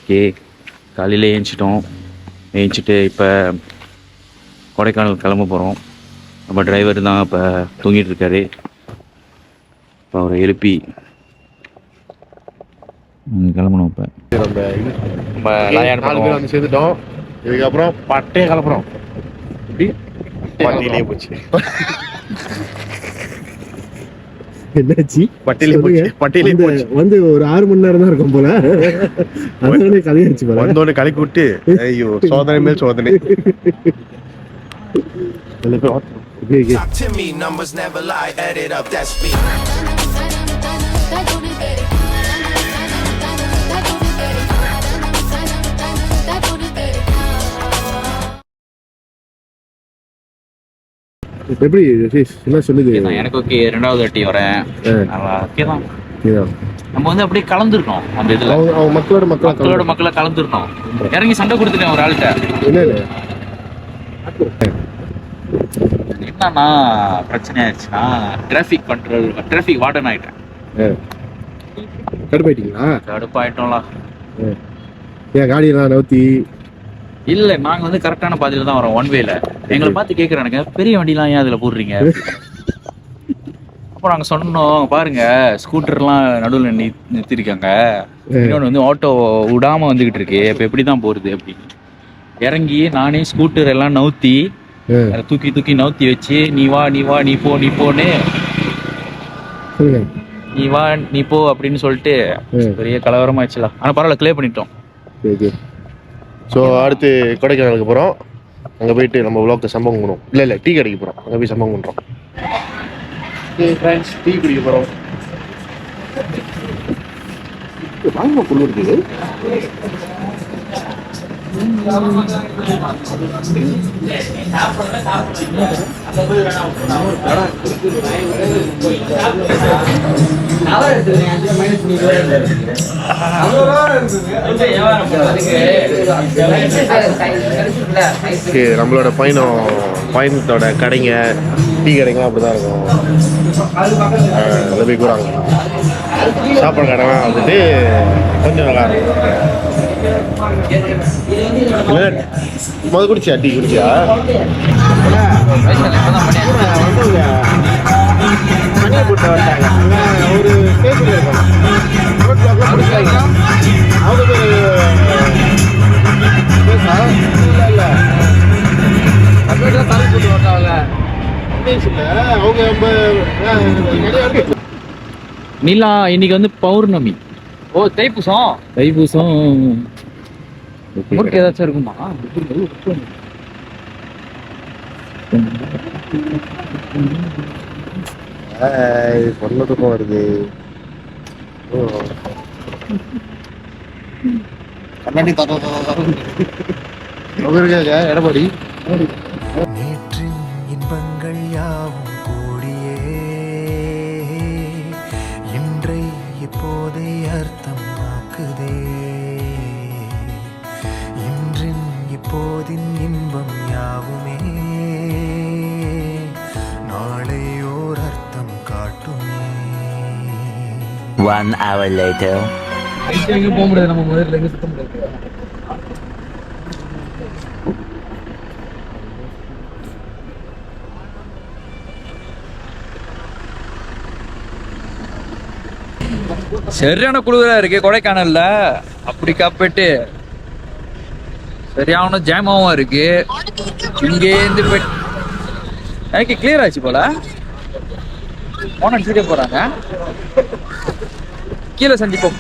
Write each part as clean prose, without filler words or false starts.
Okay, காலையில் ஏஞ்சிட்டு இப்போ கொடைக்கானல் கிளம்ப போகிறோம். நம்ம டிரைவர் தான் இப்போ தூங்கிட்டு இருக்காரு. இப்போ அவரை எழுப்பி கிளம்பணும். இப்போ நம்ம நாலு பேர் வந்து சேர்ந்துட்டோம். இதுக்கப்புறம் பட்டையை கிளப்புறோம். எப்படி பட்டியிலே போச்சு. என்னாச்சு? பட்டியிலே போச்சு. வந்து ஒரு 6 மணி நேரம் தான் இருக்கும் போல. அதோட கலையாச்சு போல. வந்தோடனே கலக்கி விட்டு ஐயோ சோதனை மேல் சோதனை. எப்படி என்ன சொல்லுது? எனக்கு ஓகே, 2வது வாட்டி வரேன். ஓகே தான். நம்ம வந்து அப்படியே கலந்துருக்கோம் அந்த இதுல. மக்களோட மக்களை கலந்துருக்கோம். இறங்கி சண்டை கொடுத்துட்டேன் ஒரு ஆள்கிட்ட. என்னன்னா பிரச்சனை ஆயிடுச்சுன்னா டிராஃபிக் வார்டன் ஆயிட்டேன். கடுப்பாயிட்டோம்ல. ஏன் காடியெல்லாம் நவுத்தி? இல்ல, நாங்க வந்து கரெக்டான பாதையில தான் வரோம், ஒன் வேல. எங்களை பார்த்து கேக்குறானுங்க, பெரிய வண்டிலாம் ஏன் அதுல போடுறீங்க? அப்போ நாங்க சொன்னோம், பாருங்க ஸ்கூட்டர்லாம் நடுவில் நிறுத்திருக்காங்க, இன்னொன்று வந்து ஆட்டோ விடாம வந்துகிட்டு இருக்கு, இப்ப எப்படிதான் போறது அப்படின்னு. இறங்கி நானே ஸ்கூட்டர் எல்லாம் நவுத்தி தூக்கி நவுத்தி வச்சு நீ வா நீ போன்னு நீ வா நீ போ அப்படின்னு சொல்லிட்டு பெரிய கலவரமாச்சுலாம். ஆனா பரவாயில்ல, கிளியர் பண்ணிட்டோம். ஸோ அடுத்து கொடைக்கானலுக்கு போகிறோம். அங்கே போயிட்டு நம்ம விளாக்கு சம்பவம் பண்ணுவோம். இல்லை டீ கடைக்கு போகிறோம், அங்கே போய் சம்பவம் பண்ணுறோம். ஃப்ரெண்ட்ஸ், டீ குடிக்க போகிறோம். வாங்க புல்லு இருக்குது. நம்மளோட பயணத்தோட கடைங்க, டீ கடைங்கலாம் அப்படிதான் இருக்கும். அதில் போய் கூறாங்க சாப்பாடு கடைலாம் வந்துட்டு கொஞ்சம் நல்லா இருக்கும். முதல் குடிச்சியா? டீ குடிச்சியா? மணியை போட்டு வந்தாங்க. ஒரு ஸ்டேஷன் இருக்கும், அவங்க நீலா இன்னைக்கு வந்து பௌர்ணமி. ஓ, தைப்பூசம் முறுக்கு ஏதாச்சும் இருக்குமா? பொண்ணுக்கும் வருது. கண்ணாடி எடப்பாடி நேற்றின் இன்பங்கள் யாவும் கூடியே இன்றை இப்போதை அர்த்தமாக்குதே. இன்றின் இப்போதின் இன்பம் யாவுமே நாளை ஓர் அர்த்தம் காட்டுமே. 1 hour later. போக முடியாது, நம்ம முதல்ல எங்க சுத்த முடியாது. சரியான குளிரா இருக்கு கொடைக்கானல்ல. அப்படி காப்பிட்டு சரியான ஜாமாவும் இருக்கு. இங்கே இருந்து எனக்கு கிளியர் ஆச்சு போல. போன அடிச்சுட்டே போறாங்க. கீழே சந்திப்போம்.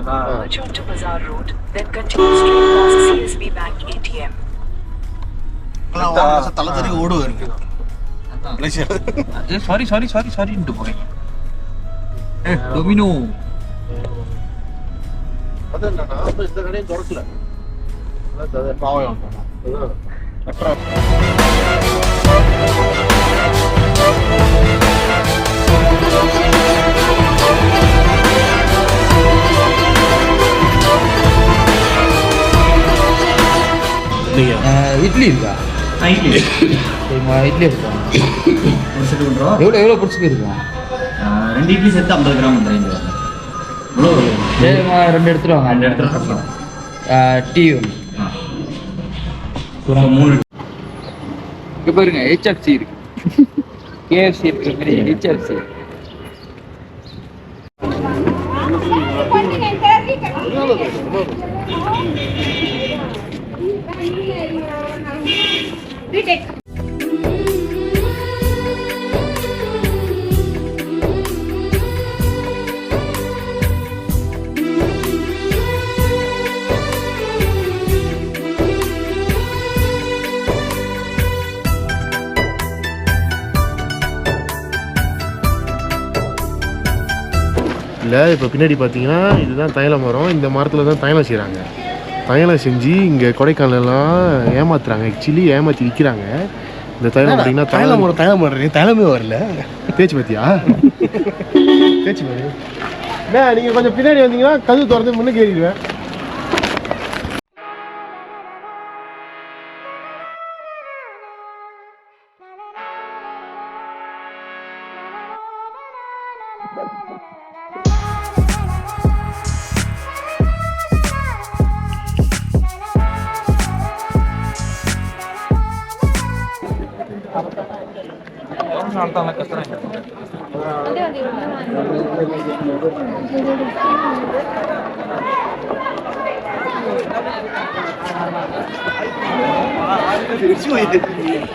Merge onto Bazaar Road, then continue straight past CSB Bank ATM. தலை தெரி ஓடுவாரு. சாரி போறீங்க. டொமினோ. இந்த கடையும் திறக்கல. பாவம். இட்லி இருக்கா? இட்லி இருக்கா? ஒரு செட்டு பண்ணுறோம். எவ்வளோ பிடிச்சிக்கு இருக்கும்? 2 இட்லி சேர்த்து 50 கிராம் வந்துடும். சரிம்மா, 2 எடுத்துட்டு வாங்க. 2 எடுத்துட்டு டீ ஒன்று. 3. இங்கே பாருங்க, ஹெச்எஃப்சி இருக்கு. கேஎஃப்சி இருக்கிற மாதிரி ஹெச்எஃப்சி. இல்லை இப்போ பின்னாடி பார்த்தீங்கன்னா இதுதான் தைல மரம். இந்த மரத்தில் தான் தைலம் செய்கிறாங்க. தைலம் செஞ்சு இங்கே கொடைக்கானலாம் ஏமாத்துறாங்க. ஆக்சுவலி ஏமாற்றி விற்கிறாங்க. இந்த தைலம் பார்த்தீங்கன்னா தைலம் மரம் தைலமே வரல. தேய்ச்சி பார்த்தியா? தேய்ச்சி பாரு. என்ன நீங்கள் கொஞ்சம் பின்னாடி வந்தீங்கன்னா கதவு திறந்து முன்னுக்கு ஏறிடுவேன்.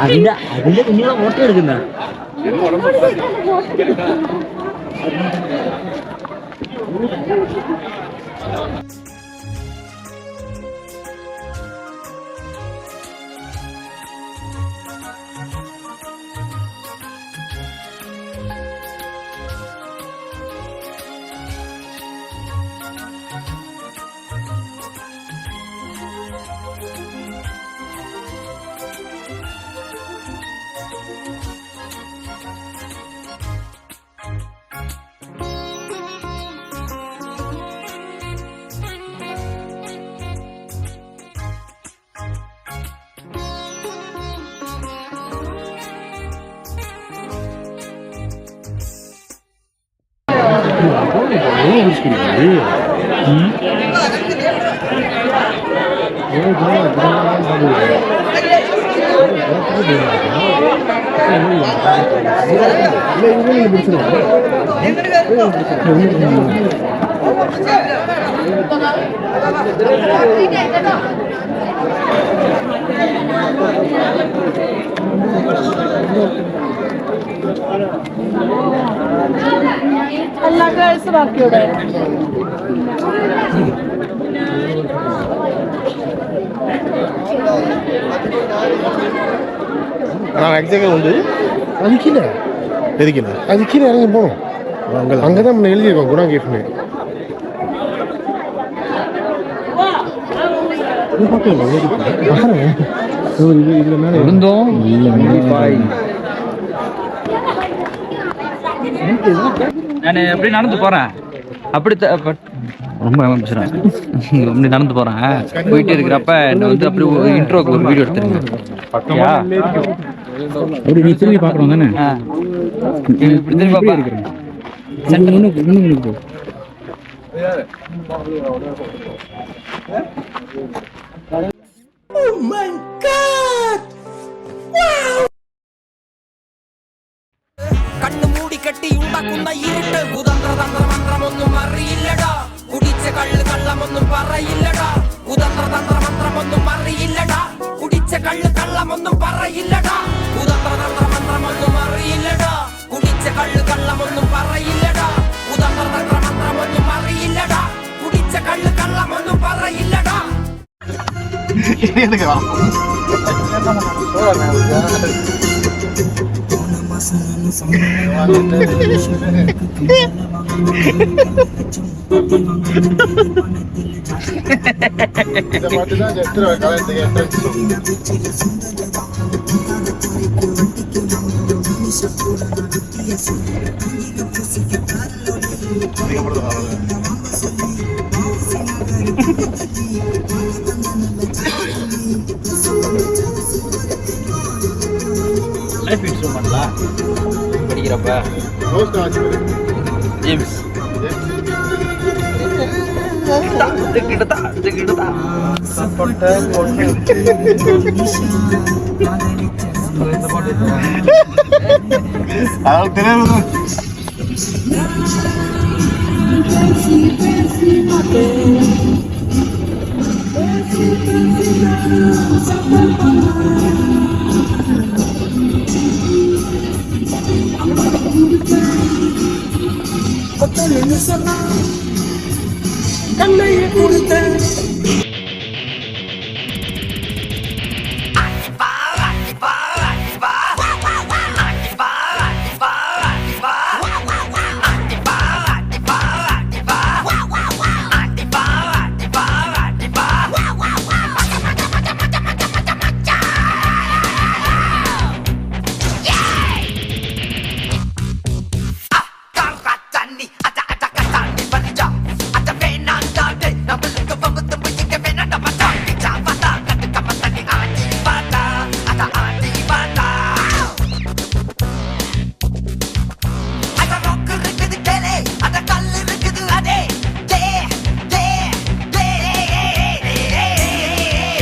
അതിന്റെ കുഞ്ഞുങ്ങളെ ഫോട്ടോ എടുക്കുന്ന Allah karısı bakıyor da. நான் எக்ஸாக்டாக வந்து அது கீழே எதுக்கல அது கீழே இறங்கி போகணும். அங்கே தான் முன்ன எழுதியிருக்கோம் குணா கேட்னு. இருந்தோம். நான் எப்படி நடந்து போறேன், அப்படி ரொம்ப அப்படி நடந்து போறேன். போயிட்டே இருக்கிறப்ப என்ன வந்து அப்படி இன்ட்ரோக்கு ஒரு வீடியோ எடுத்துருங்க. அப்படி நீ திரும்பி பார்க்கணும் தானே? இப்படி திரும்பி பாப்பா இருக்கிறேன். முன்னுக்கு കണ്ണു മൂടി കെട്ടി ഉണ്ടാക്കുന്ന ഇരുട്ട് കുതന്ത്ര തന്ത്രമന്ത്രമൊന്നും അറിയില്ലടാ. കുടിച്ച കള്ള് കള്ളമൊന്നും പറയില്ലടാ. കുതന്ത്ര തന്ത്രമന്ത്രമൊന്നും അറിയില്ലടാ. കുടിച്ച കള്ള് കള്ളമൊന്നും പറയില്ലടാ. കുതന്ത്ര തന്ത്രമന്ത്രമൊന്നും അറിയില്ലടാ. കുടിച്ച കള്ള് കള്ളമൊന്നും പറയില്ലടാ. കുതന്ത്ര തന്ത്രമന്ത്രമൊന്നും അറിയില്ലടാ. കുടിച്ച കള്ള് കള്ളമൊന്നും പറയില്ലടാ. போன மாசம் இந்த பாட்டு தான் கல்யாணத்துக்கு லைஃப் இன்ஸ்ட்ருமெண்ட்ல படிக்கிறப்ப ஜேம்ஸ்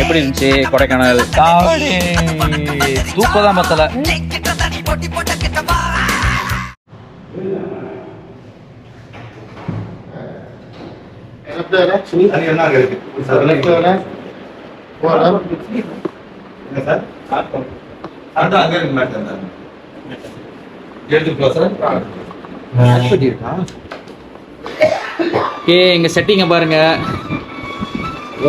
எப்படி இருந்துச்சு கொடைக்கானல்? தூக்கம் தான் பத்தல. எங்க செட்டிங்க பாருங்க,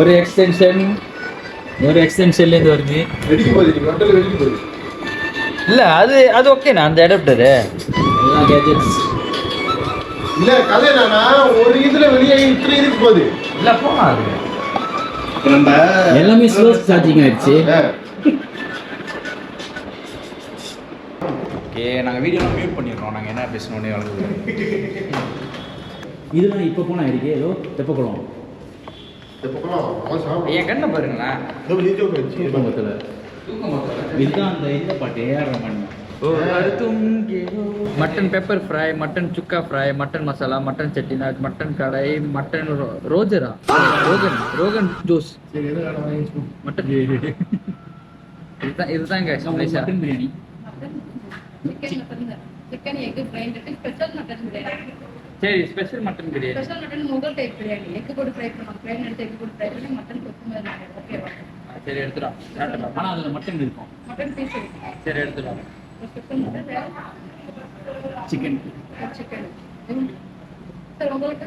ஒரு எக்ஸ்டென்ஷன்ல இருந்து வருது. இல்ல அது ஓகேண்ணா, அந்த அடாப்டரு எல்லா கேஜெட்ஸ் இல்ல கதை என்னன்னா ஒரு இதுல வெளியே இத்தனை இருக்கு போகுது இல்ல போனா அது எல்லாமே ஸ்லோ சார்ஜிங் ஆயிடுச்சு. ஓகே, நாங்க வீடியோ மியூட் பண்ணிடுறோம். நாங்க என்ன பேசணும்னு வளர்ந்து இதெல்லாம் இப்போ போனா இருக்கு ஏதோ தெப்பக்குளம். என் கண்ணை பாருங்களேன், தூக்கமத்தில் இதுதான் அந்த இந்த பாட்டு A R Rahman. Mutton pepper fry, mutton sukka fry, mutton masala, mutton Chettinad, mutton kadai, mutton rogan josh, mutton இதுதான் mutton biryani. Chicken egg fry special mutton biryani. சரி, special mutton biryani. Special mutton முதல் டைப் பிரியாணி, எக் போட்டு ஃப்ரை பண்ணுவாங்க. ஃப்ரை எடுத்து எக் போட்டு ஃப்ரை பண்ணி மட்டன் கொத்துமாரி ஓகேவா? சரி எடுத்துறோம். ஆனா அதுல மட்டன் இருக்கும், மட்டன் பீஸ் இருக்கு. சரி எடுத்துறோம். ஸ்பெஷல் மட்டன் சிக்கன் சார் உங்களுக்கு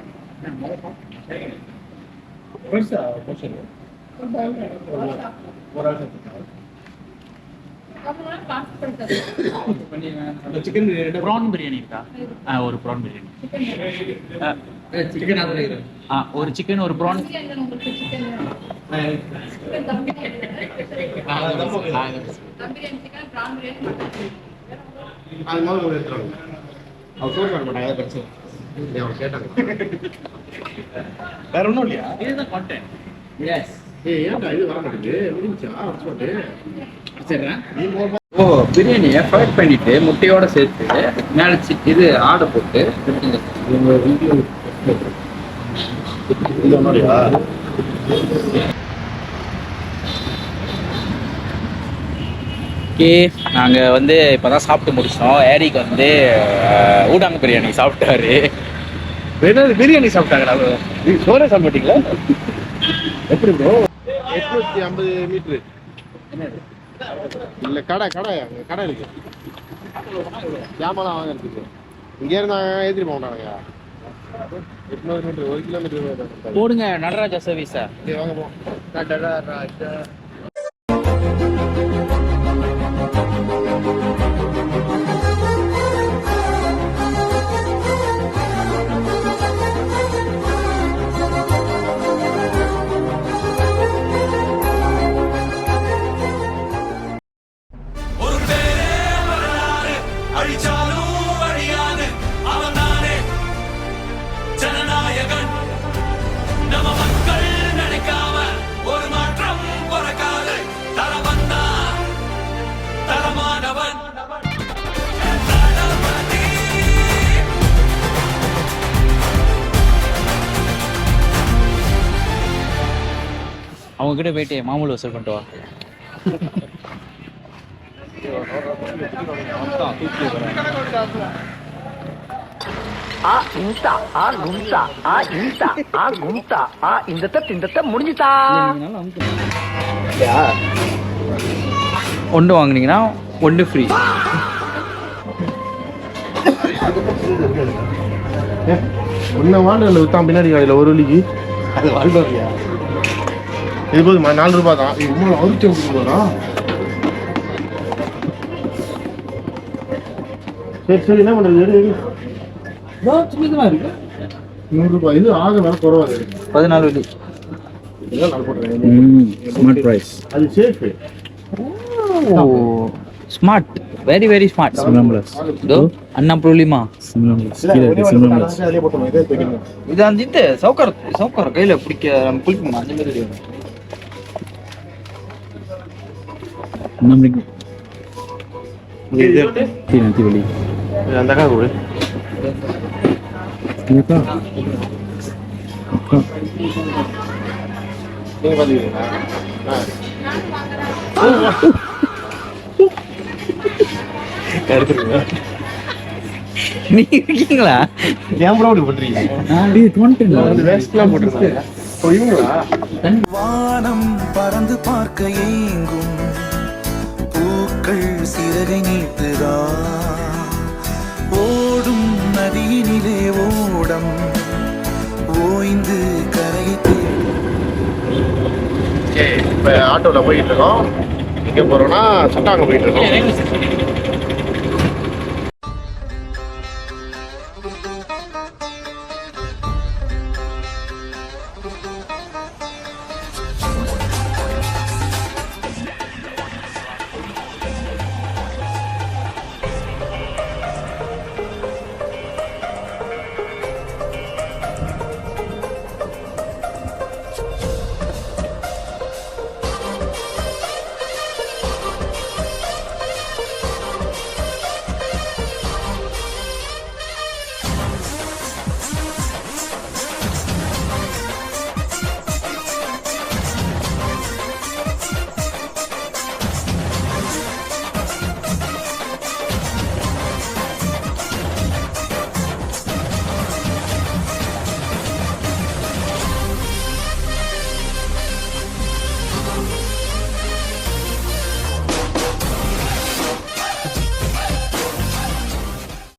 சிக்கன் ப்ரான் பிரியாணி இருக்கா? ஒரு ப்ரான் பிரியாணி. சிக்கன் அதுல இருக்கு. ஒரு சிக்கன் ஒரு ப்ரான். உங்களுக்கு chicken biryani, chicken prawn biryani, அது மாதிரி ஒரு எடுத்துறாங்க. அவர் சோறு சாப்பிட மாட்டாங்க, அதை பிரச்சனை அவர் கேட்டாங்க. வேற ஒன்றும் இல்லையா? இதுதான் கான்டென்ட். எஸ். ஏன்டா இது வர மாட்டேங்குது? முடிஞ்சா சொல்லிட்டு சரிண்ணா. ஓ, பிரியாணியை ஃப்ரை பண்ணிட்டு முட்டையோட சேர்த்து மேலே இது ஆடை போட்டு ஓகே. நாங்கள் வந்து இப்போ தான் சாப்பிட்டு முடிச்சோம். ஏரிக்கு வந்து ஊடாங்க பிரியாணி சாப்பிட்டாரு. பிரியாணி சாப்பிட்டாங்களா? நீங்க சோறே சாப்பிட மாட்டீங்களா? எப்படி ப்ரோ? 850 மீட்டரு இல்ல கடை அங்க கடை இருக்கு. ஜாமான் வாங்குறதுக்கு இங்க இருந்தாங்க ஏத்திட்டு போக மாட்டாங்க. 800 மீட்டர், 1 கிலோமீட்டர் போடுங்க நடராஜா சர்வீஸா. வாங்க போ. நடராஜா அவங்க கிட்ட போயிட்டு மாமூல் வசூல் பண்ணிட்டு வா. ஒன்று வாங்குனீங்கன்னா ஒன்று ஃப்ரீ. ஒன்றை வாண்டல விற்றான் பின்னாடி காலையில் ஒரு வழிக்கு. அது வாழ்க்கையா இது போதுமா? 4 ரூபா தான். இது உண்மையில 650 ரூபா. சரி சரி, என்ன பண்ணுறது? சின்னதாக இருக்கு. 100 ரூபாய். இது ஆக வேலை குறவாது. 14 வெள்ளி. இதெல்லாம் நான் போட்டுறேன். Smart price. அது safe. Oh smart, very very smart. சிம்லம்லஸ். இதோ அண்ணா ப்ரோலிமா சிம்லம்லஸ். கீழே இருக்கு சிம்லம்லஸ். அதிலே போட்டுருவோம். இதே வைக்கணும். இது அந்த சவுக்காரம் கையில பிடிக்க நம்ம குளிப்போம் அந்த மாதிரி நம்மளுக்கு நந்தி வழி. அந்த அக்கா கூட அக்கா நீங்கள் பார்த்துக்கிறீங்களா? எடுத்துருங்க. நீங்க இருக்கீங்களா? ஏன் ப்ரோ இப்படி பண்ணுறீங்க? வேஸ்ட்லாம் போட்டுருக்காங்க. இப்போ இவங்களா? வானம் பறந்து பார்க்க ஏங்கும் பூக்கள் சிறகை நீட்டுதா ஓடும் நதியினிலே ஓடம் ஓய்ந்து கரையை இப்போ ஆட்டோவில் போயிட்டு இருக்கோம். எங்கே போகிறோம்னா சட்டாங்க போயிட்டு இருக்கோம்.